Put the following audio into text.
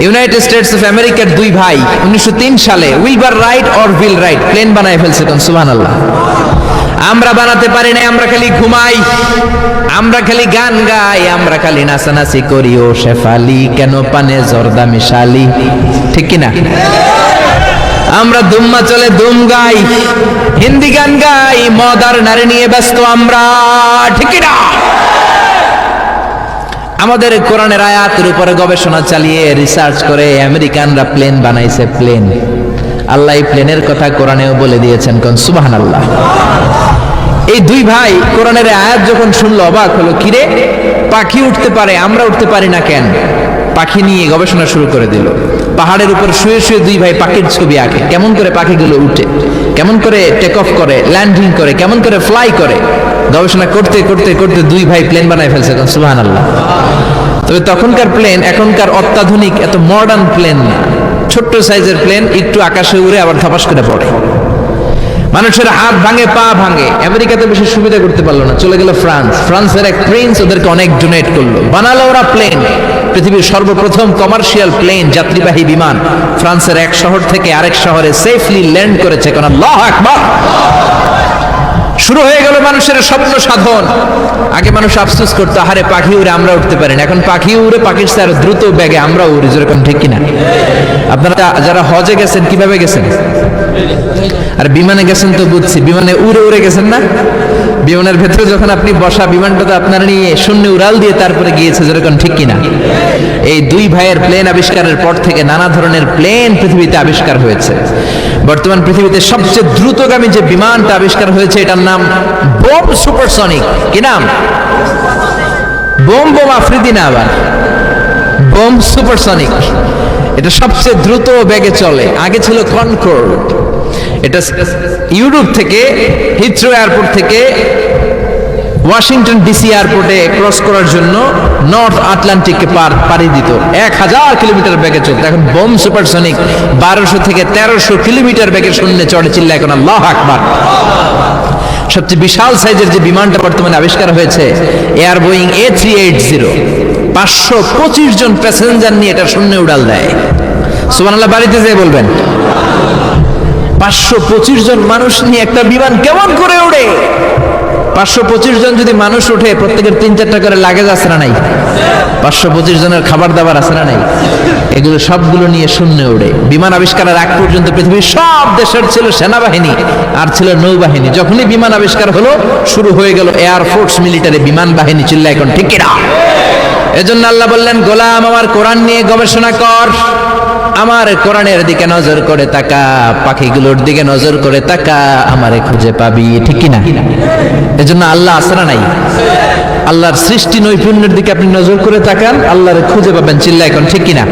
United states of আমেরিকার দুই ভাই 1903 সালে Wilbur Wright Orville Wright plane বানায় ফেলছে। কোন সুবহানাল্লাহ। আমরা বানাতে পারি না, আমরা খালি ঘুমাই, আমরা খালি গান গাই, আমরা খালি নাচানাচি করি। ও শেফালি কেন পানে জর্দা মিশালি, ঠিক কিনা? আমরা দুম্মা চলে দুম গাই, হিন্দি গান গাই, মদ আর নারী নিয়ে ব্যস্ত আমরা, ঠিক কিনা? আমাদের কোরআনের আয়াতের উপরে গবেষণা চালিয়ে রিসার্চ করে আমেরিকানরা প্লেন বানাইছে। প্লেন, আল্লাহ এই প্লেনের কথা কোরআনেও বলে দিয়েছেন। কোন সুবহানাল্লাহ। এই দুই ভাই কোরআনের আয়াত যখন শুনলো অবাক হলো, কিরে পাখি উঠতে পারে, আমরা উঠতে পারি না কেন? পাখি নিয়ে গবেষণা শুরু করে দিল। পাহাড়ের উপর শুয়ে শুয়ে দুই ভাই পাখির ছবি আঁকে, কেমন করে পাখিগুলো উঠে, কেমন করে টেক অফ করে, ল্যান্ডিং করে, কেমন করে ফ্লাই করে। গবেষণা করতে করতে করতে দুই ভাই প্লেন বানায় ফেলছে। সুবহানাল্লাহ। তবে তখনকার প্লেন এখনকার অত্যাধুনিক এত মডার্ন প্লেন না, ছোট্ট সাইজের প্লেন, একটু আকাশে উড়ে আবার ধপাস করে পড়ে। মানুষের হাত ভাঙে, পা ভাঙে। আমেরিকাতে বেশি সুবিধা করতে পারলো না, চলে গেল ফ্রান্স। ফ্রান্সের এক প্রিন্স ওদেরকে অনেক ডোনেট করলো, বানালো ওরা প্লেন। পৃথিবীর সর্বপ্রথম কমার্শিয়াল প্লেন, যাত্রীবাহী বিমান ফ্রান্সের এক শহর থেকে আরেক শহরে সেফলি ল্যান্ড করেছে। কোন আল্লাহু আকবার। শুরু হয়ে গেল মানুষের স্বপ্ন সাধন। আগে মানুষ আফসোস করতো, আহারে পাখি উড়ে আমরা উঠতে পারি না। এখন পাখি উড়ে পাখির চেয়ে আরো দ্রুত বেগে আমরা উড়ি, যেরকম, ঠিক কিনা? আপনারা যারা হজে গেছেন কিভাবে গেছেন? আর বিমানে গেছেন তো বুঝছি, বিমানে উড়ে উড়ে গেছেন না? বিমানের ভেতরে যখন আপনি বসা, বিমানটা তো আপনারা নিয়ে শূন্য উড়াল দিয়ে তারপরে গিয়েছে, যেরকম, ঠিক কিনা? এই দুই ভাইয়ের প্লেন আবিষ্কারের পর থেকে নানা ধরনের প্লেন পৃথিবীতে আবিষ্কার হয়েছে। বর্তমান পৃথিবীতে সবচেয়ে দ্রুতগামী যে বিমানটা আবিষ্কার হয়েছে এটার নাম বোম সুপারসনিক। কি নাম? বোম বোম আফ্রিদি না, আবার বোম সুপারসনিক। এটা সবচেয়ে দ্রুত বেগে চলে। আগে ছিল কনকর্ড। এটা ইউরোপ থেকে, হিথ্রো এয়ারপোর্ট থেকে ওয়াশিংটন ডিসি এয়ারপোর্টে ক্রস করার জন্য নর্থ আটলান্টিককে পাড়ি দিত। 1000 কিলোমিটার বেগে চলত। এখন বোম সুপারসনিক 1200 থেকে 1300 কিলোমিটার বেগে শূন্যে চড়ে, চিল্লা এখন আল্লাহু আকবার। সবচেয়ে বিশাল সাইজের যে বিমানটা বর্তমানে আবিষ্কার হয়েছে, এয়ার বোয়িং A380, 525 জন প্যাসেঞ্জার নিয়ে এটা শূন্যে উড়াল দেয়। সুবহানাল্লাহ। বাড়িতে যেয়ে বলবেন 525 জন মানুষ নিয়ে একটা বিমান কেমন করে উড়ে? 525 জন যদি মানুষ ওঠে, প্রত্যেকের 3-4টা করে লাগেজ আছে না নাই? 525 জনের খাবার দাবার আছে না নাই? এগুলো সবগুলো নিয়ে শূন্যে উড়ে। বিমান আবিষ্কারের আগ পর্যন্ত পৃথিবীর সব দেশের ছিল সেনাবাহিনী আর ছিল নৌবাহিনী। যখনই বিমান আবিষ্কার হলো, শুরু হয়ে গেল এয়ারফোর্স, মিলিটারি, বিমান বাহিনী, চিল্লা এখন, ঠিক কিনা? এজন্য আল্লাহ বললেন, গোলাম আমার কোরআন নিয়ে গবেষণা কর, আমার কোরআনের দিকে নজর করে তাকা, পাখিগুলোর দিকে নজর করে তাকা, আমারে খুঁজে পাবি, ঠিক কিনা? এজন্য আল্লাহ আছে না নাই? আল্লাহর সৃষ্টি নৈপুণ্যের দিকে আপনি নজর করে তাকান, আল্লাহরে খুঁজে পাবেন, চিল্লা এখন, ঠিক কিনা?